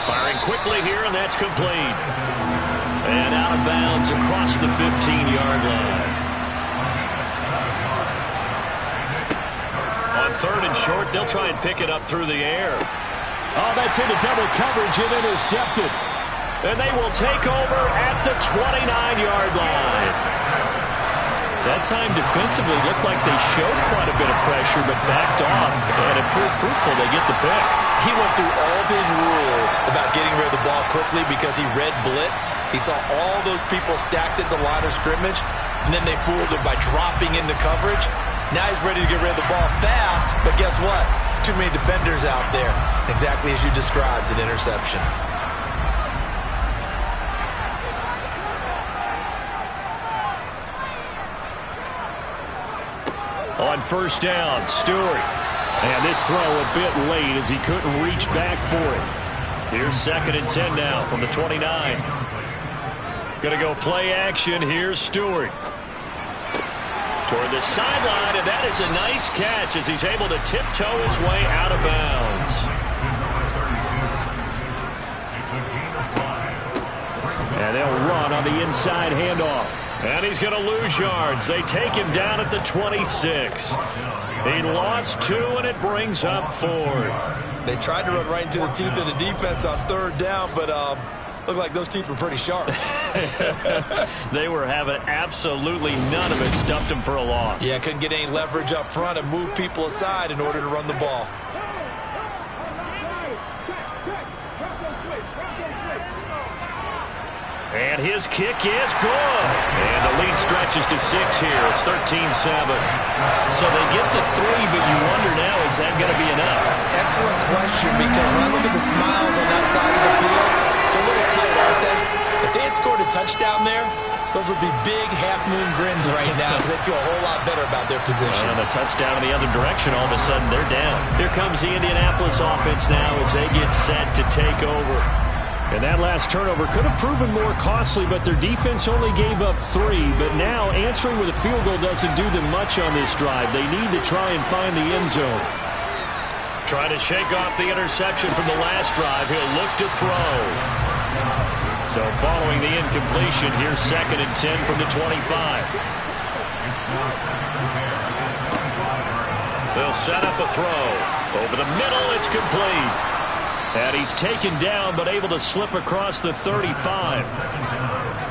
Firing quickly here, and that's complete. And out of bounds across the 15-yard line. On 3rd and short, they'll try and pick it up through the air. Oh, that's into double coverage and intercepted. And they will take over at the 29-yard line. That time defensively looked like they showed quite a bit of pressure, but backed off, and it proved fruitful. They get the pick. He went through all of his rules about getting rid of the ball quickly because he read blitz. He saw all those people stacked at the line of scrimmage, and then they fooled him by dropping into coverage. Now he's ready to get rid of the ball fast, but guess what? Too many defenders out there. Exactly as you described, an interception. On 1st down, Stewart. And this throw a bit late as he couldn't reach back for it. Here's 2nd and 10 now from the 29. Going to go play action. Here's Stewart. Toward the sideline, and that is a nice catch as he's able to tiptoe his way out of bounds. And they'll run on the inside handoff. And he's going to lose yards. They take him down at the 26. He lost 2, and it brings up 4th. They tried to run right into the teeth of the defense on 3rd down, but looked like those teeth were pretty sharp. They were having absolutely none of it. Stuffed him for a loss. Yeah, couldn't get any leverage up front and move people aside in order to run the ball. And his kick is good. And the lead stretches to 6 here. It's 13-7. So they get the 3, but you wonder now, is that going to be enough? Excellent question, because when I look at the smiles on that side of the field, they're a little tight, aren't they? If they had scored a touchdown there, those would be big half-moon grins right now because they feel a whole lot better about their position. And a touchdown in the other direction, all of a sudden they're down. Here comes the Indianapolis offense now as they get set to take over. And that last turnover could have proven more costly, but their defense only gave up 3. But now answering with a field goal doesn't do them much on this drive. They need to try and find the end zone. Try to shake off the interception from the last drive. He'll look to throw. So following the incompletion, here's 2nd and 10 from the 25. They'll set up a throw. Over the middle, it's complete. And he's taken down, but able to slip across the 35.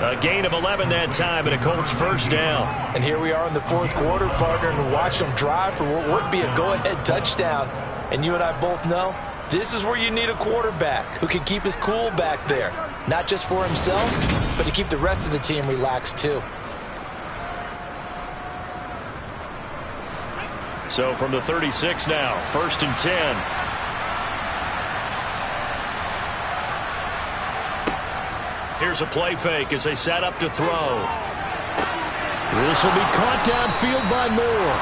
A gain of 11 that time, and a Colts 1st down. And here we are in the 4th quarter, partner, and watch them drive for what would be a go-ahead touchdown. And you and I both know this is where you need a quarterback who can keep his cool back there. Not just for himself, but to keep the rest of the team relaxed too. So from the 36 now, 1st and 10. Here's a play fake as they set up to throw. This will be caught downfield by Moore.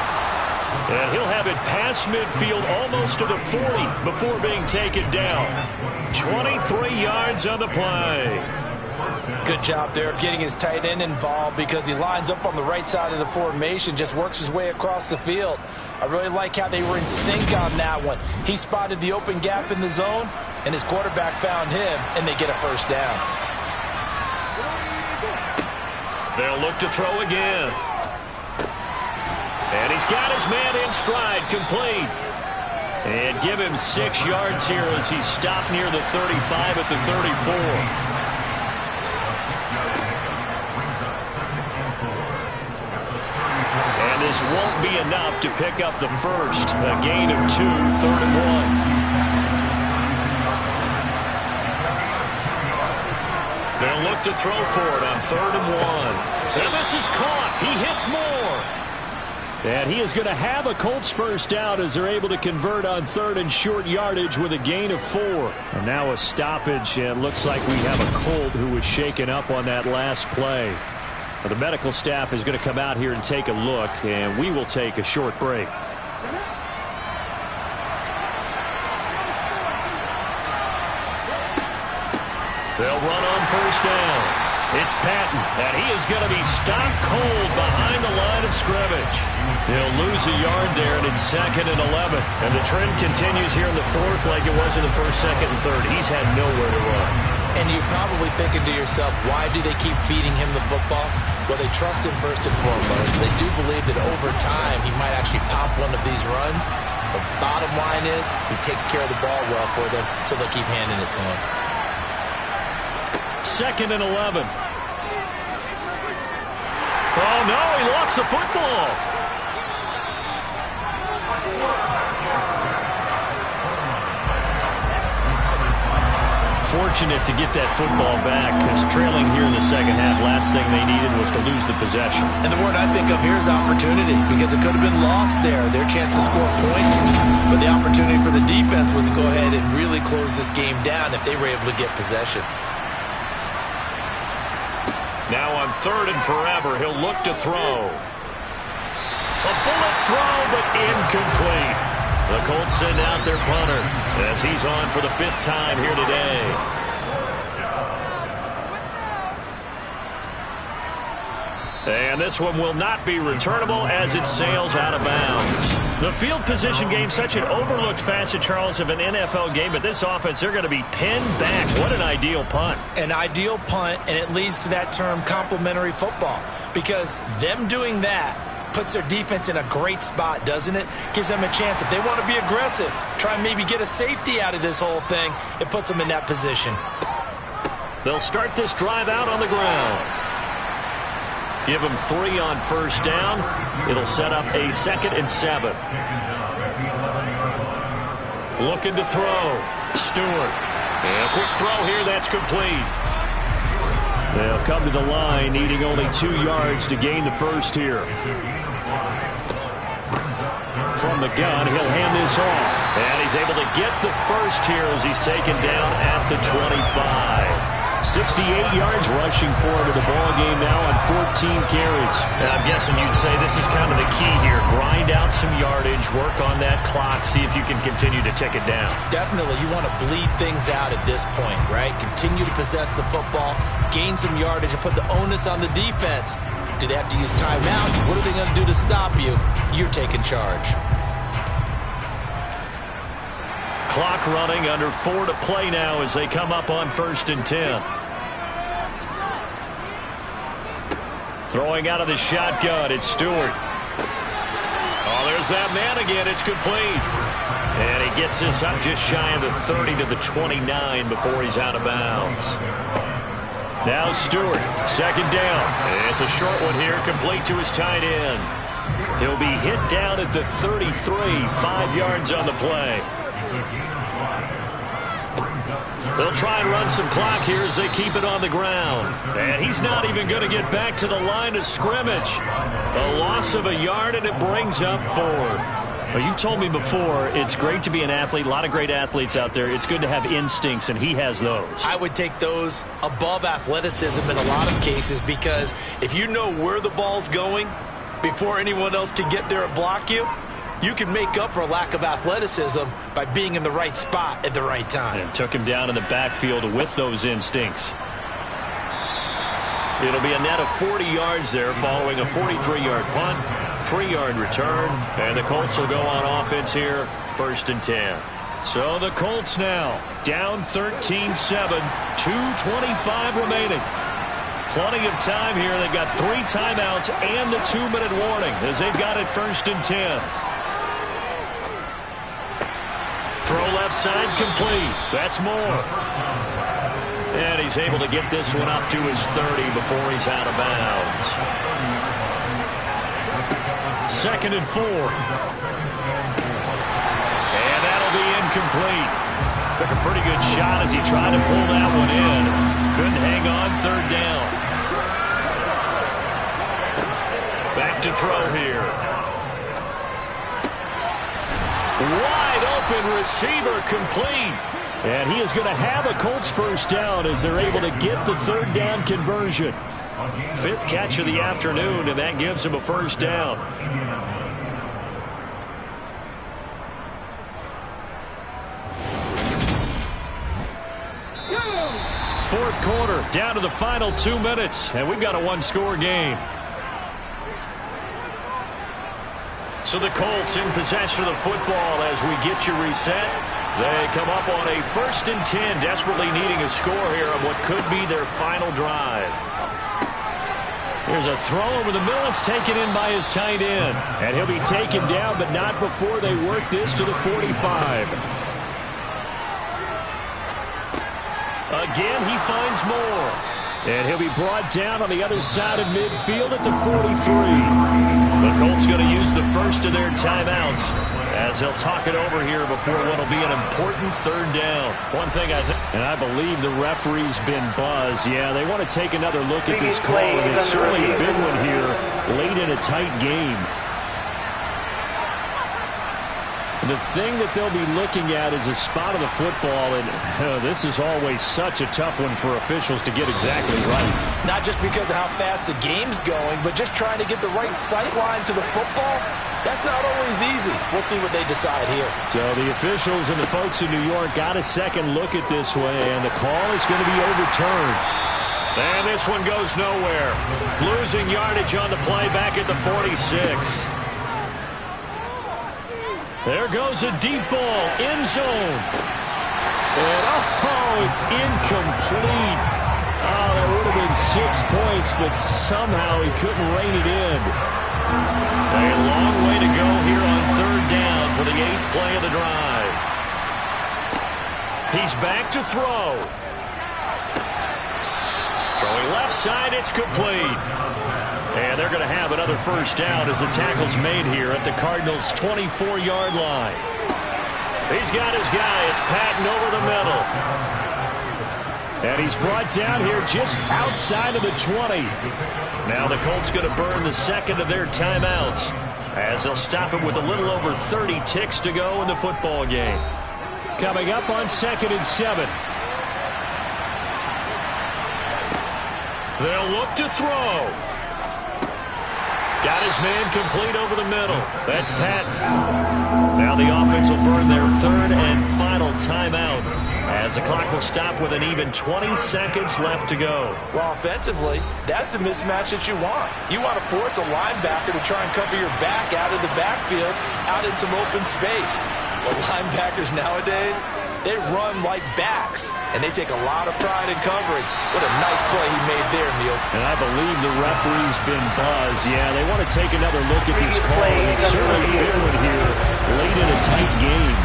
And he'll have it past midfield almost to the 40 before being taken down. 23 yards on the play. Good job there of getting his tight end involved because he lines up on the right side of the formation, just works his way across the field. I really like how they were in sync on that one. He spotted the open gap in the zone, and his quarterback found him, and they get a 1st down. They'll look to throw again. And he's got his man in stride, complete. And give him 6 yards here as he's stopped near the 35 at the 34. And this won't be enough to pick up the 1st. A gain of 2, 3rd and 1. They'll look to throw for it on 3rd and 1. And this is caught. He hits Moore. And he is going to have a Colts 1st down as they're able to convert on 3rd and short yardage with a gain of 4. And now a stoppage, and looks like we have a Colt who was shaken up on that last play. The medical staff is going to come out here and take a look, and we will take a short break. They'll run on first down. It's Patton, and he is going to be stopped cold behind the line of scrimmage. He'll lose a yard there, and it's 2nd and 11. And the trend continues here in the 4th like it was in the 1st, 2nd, and 3rd. He's had nowhere to run. And you're probably thinking to yourself, why do they keep feeding him the football? Well, they trust him first and foremost. They do believe that over time he might actually pop one of these runs. The bottom line is he takes care of the ball well for them, so they'll keep handing it to him. 2nd and 11. Oh, no, he lost the football. Fortunate to get that football back, because trailing here in the second half, last thing they needed was to lose the possession. And the word I think of here is opportunity, because it could have been lost there, their chance to score points. But the opportunity for the defense was to go ahead and really close this game down if they were able to get possession. Now on 3rd and forever, he'll look to throw. A bullet throw, but incomplete. The Colts send out their punter as he's on for the 5th time here today. And this one will not be returnable as it sails out of bounds. The field position game, such an overlooked facet, Charles, of an NFL game, but this offense, they're going to be pinned back. What an ideal punt. An ideal punt, and it leads to that term complementary football, because them doing that puts their defense in a great spot, doesn't it? Gives them a chance. If they want to be aggressive, try and maybe get a safety out of this whole thing, it puts them in that position. They'll start this drive out on the ground. Give them 3 on first down. It'll set up a 2nd and 7. Looking to throw. Stewart. And a quick throw here. That's complete. They'll come to the line, needing only 2 yards to gain the first here. From the gun, he'll hand this off. And he's able to get the first here as he's taken down at the 25. 68 yards rushing for him in the ball game now on 14 carries. And I'm guessing you'd say this is kind of the key here. Grind out some yardage, work on that clock, see if you can continue to tick it down. Definitely. You want to bleed things out at this point, right? Continue to possess the football, gain some yardage, and put the onus on the defense. Do they have to use timeouts? What are they going to do to stop you? You're taking charge. Clock running, under 4 to play now as they come up on 1st and 10. Throwing out of the shotgun, it's Stewart. Oh, there's that man again. It's complete. And he gets this up just shy of the 30 to the 29 before he's out of bounds. Now Stewart, 2nd down. It's a short one here, complete to his tight end. He'll be hit down at the 33, 5 yards on the play. They'll try and run some clock here as they keep it on the ground. And he's not even going to get back to the line of scrimmage. A loss of a yard, and it brings up 4th. Well, you've told me before, it's great to be an athlete. A lot of great athletes out there. It's good to have instincts, and he has those. I would take those above athleticism in a lot of cases, because if you know where the ball's going before anyone else can get there and block you, you can make up for a lack of athleticism by being in the right spot at the right time. And took him down in the backfield with those instincts. It'll be a net of 40 yards there following a 43-yard punt, 3-yard return, and the Colts will go on offense here, 1st and 10. So the Colts now down 13-7, 2:25 remaining. Plenty of time here. They've got 3 timeouts and the 2-minute warning as they've got it 1st and 10. Throw left side complete. That's more. And he's able to get this one up to his 30 before he's out of bounds. 2nd and 4. And that'll be incomplete. Took a pretty good shot as he tried to pull that one in. Couldn't hang on 3rd down. Back to throw here. Wide open receiver complete. And he is going to have a Colts 1st down as they're able to get the 3rd down conversion. Fifth catch of the afternoon, and that gives him a first down. Fourth quarter, down to the final 2 minutes, and we've got a one-score game. So the Colts in possession of the football as we get you reset. They come up on a 1st and 10, desperately needing a score here on what could be their final drive. Here's a throw over the middle. It's taken in by his tight end. And he'll be taken down, but not before they work this to the 45. Again, he finds more. And he'll be brought down on the other side of midfield at the 43. The Colts going to use the first of their timeouts as they'll talk it over here before what will be an important 3rd down. One thing I believe the referee's been buzzed. Yeah, they want to take another look at this call, and it's certainly a big one here late in a tight game. The thing that they'll be looking at is a spot of the football, and this is always such a tough one for officials to get exactly right. Not just because of how fast the game's going, but just trying to get the right sight line to the football. That's not always easy. We'll see what they decide here. So the officials and the folks in New York got a second look at this way, and the call is going to be overturned. And this one goes nowhere. Losing yardage on the play back at the 46. There goes a deep ball, end zone. And it's incomplete. Oh, that would have been 6 points, but somehow he couldn't rein it in. A long way to go here on 3rd down for the 8th play of the drive. He's back to throw. Throwing left side, it's complete. And they're going to have another first down as the tackle's made here at the Cardinals' 24-yard line. He's got his guy. It's Patton over the middle. And he's brought down here just outside of the 20. Now the Colts going to burn the second of their timeouts as they'll stop it with a little over 30 ticks to go in the football game. Coming up on 2nd and 7. They'll look to throw. Got his man complete over the middle. That's Patton. Now the offense will burn their 3rd and final timeout as the clock will stop with an even 20 seconds left to go. Well, offensively, that's the mismatch that you want. You want to force a linebacker to try and cover your back out of the backfield, out in some open space. But linebackers nowadays, they run like backs, and they take a lot of pride in covering. What a nice play he made there, Neil. And I believe the referee's been buzzed. Yeah, they want to take another look at this call. It's certainly a big one here late in a tight game.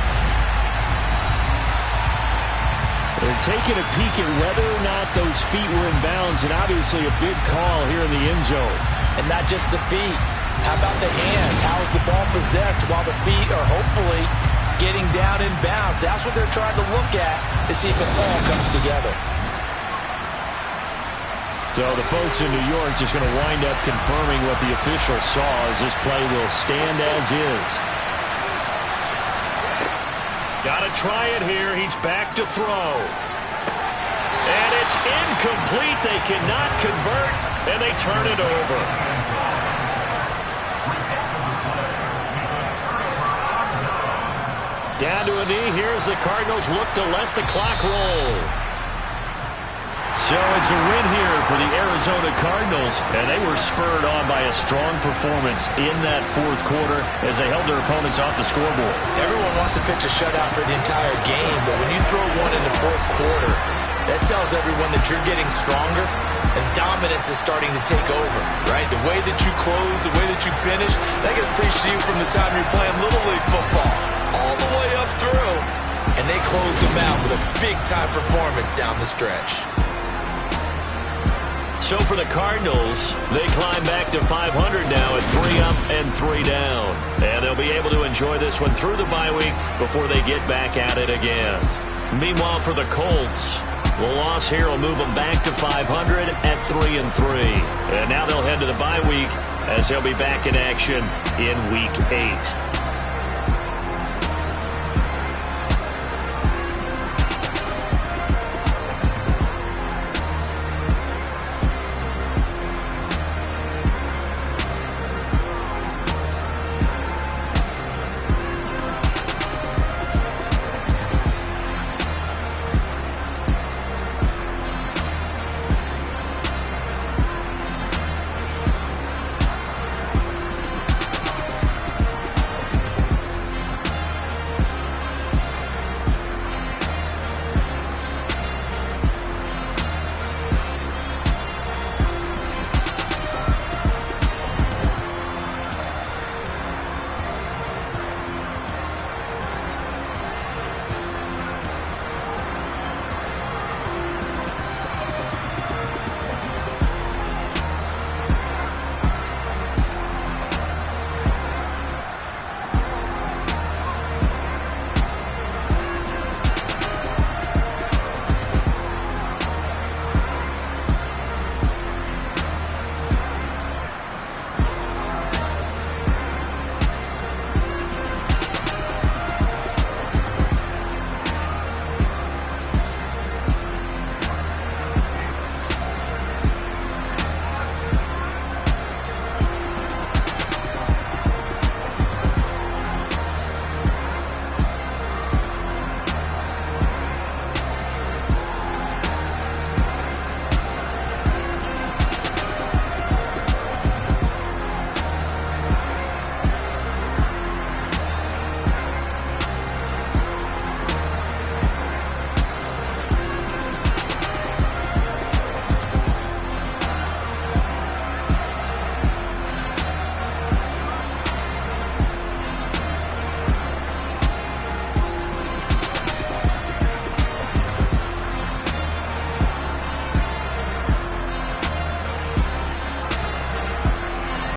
They're taking a peek at whether or not those feet were in bounds, and obviously a big call here in the end zone. And not just the feet. How about the hands? How is the ball possessed while the feet are hopefully getting down in bounds? That's what they're trying to look at to see if it all comes together. So the folks in New York just going to wind up confirming what the official saw as this play will stand as is. Got to try it here. He's back to throw. And it's incomplete. They cannot convert, and they turn it over. Down to a knee. Here's the Cardinals look to let the clock roll. So it's a win here for the Arizona Cardinals, and they were spurred on by a strong performance in that 4th quarter as they held their opponents off the scoreboard. Everyone wants to pitch a shutout for the entire game, but when you throw one in the 4th quarter, that tells everyone that you're getting stronger and dominance is starting to take over, right? The way that you close, the way that you finish, that gets preached to you from the time you're playing Little League football all the way up through, and they closed them out with a big-time performance down the stretch. So for the Cardinals, they climb back to 500 now at 3 up and 3 down. And they'll be able to enjoy this one through the bye week before they get back at it again. Meanwhile, for the Colts, the loss here will move them back to 500 at 3 and 3. And now they'll head to the bye week as they'll be back in action in Week 8.